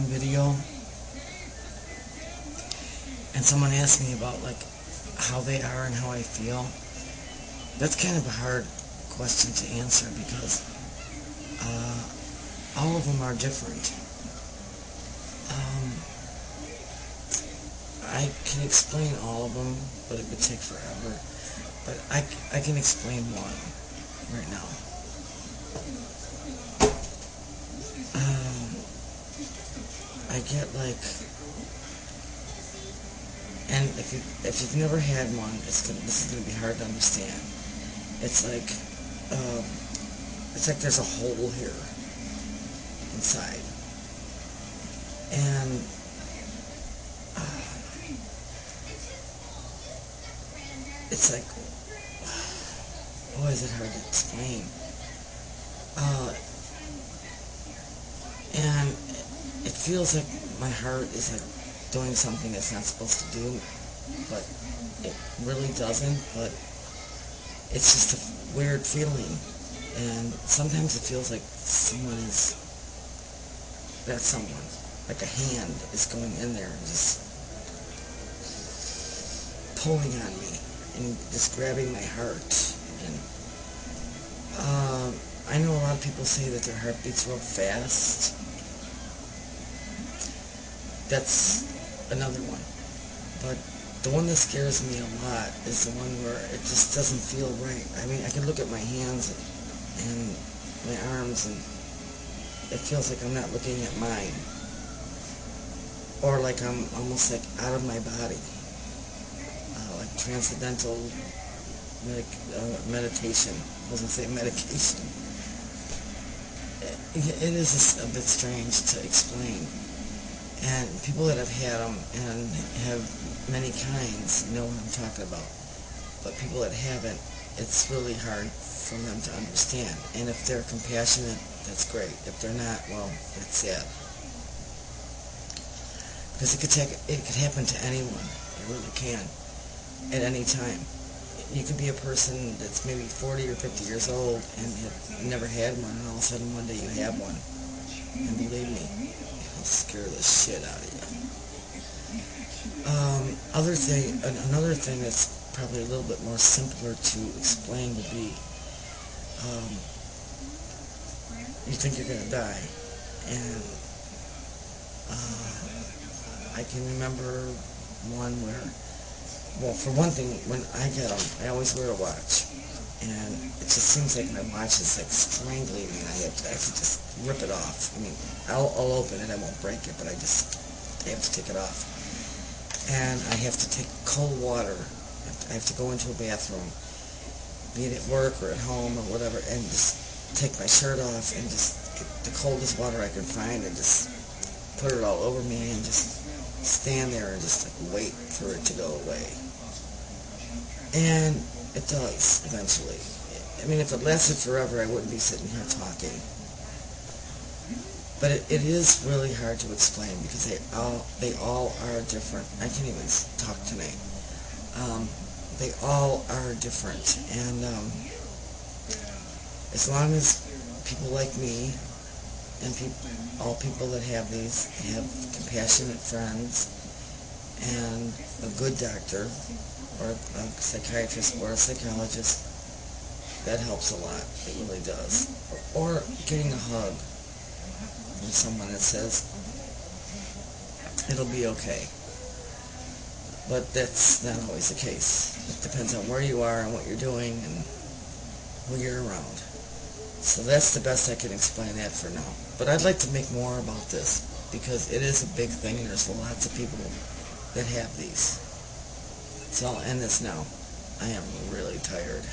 video, and someone asked me about like how they are and how I feel. That's kind of a hard question to answer because all of them are different. I can explain all of them, but it would take forever. But I can explain one right now. I get like, and if you've never had one, this is gonna be hard to understand. It's like there's a hole here inside, and it's like, boy, is it hard to explain. And it feels like my heart is like doing something it's not supposed to do, but it really doesn't. But it's just a weird feeling, and sometimes it feels like like a hand is going in there and just pulling on me and just grabbing my heart. And I know a lot of people say that their heart beats real fast. That's another one. But the one that scares me a lot is the one where it just doesn't feel right. I mean, I can look at my hands and my arms, and it feels like I'm not looking at mine. Or like I'm almost like out of my body. Like transcendental meditation. I was going to say medication. It is a bit strange to explain. And people that have had them and have many kinds know what I'm talking about. But people that haven't, it's really hard for them to understand. And if they're compassionate, that's great. If they're not, well, that's sad. Because it could happen to anyone. It really can. At any time. You could be a person that's maybe 40 or 50 years old and have never had one, and all of a sudden one day you have one. And believe me, it'll scare the shit out of you. Another thing that's probably a little bit more simpler to explain would be, you think you're going to die. And I can remember one where, well, for one thing, when I get them, I always wear a watch, and it just seems like my watch is like strangling me, and I have to just rip it off. I mean, I'll open it, I won't break it, but I have to take it off. And I have to take cold water. I have to go into a bathroom, be it at work or at home or whatever, and just take my shirt off and just get the coldest water I can find and just put it all over me and just stand there and just like wait for it to go away. And it does eventually. I mean, if it lasted forever, I wouldn't be sitting here talking. But it is really hard to explain because they all are different. I can't even talk tonight. They all are different, and as long as people like me and all people that have these have compassionate friends and a good doctor or a psychiatrist or a psychologist, that helps a lot. It really does. Or getting a hug from someone that says it'll be okay. But that's not always the case. It depends on where you are and what you're doing and who you're around. So that's the best I can explain that for now. But I'd like to make more about this because it is a big thing and there's lots of people that have these. So I'll end this now. I am really tired.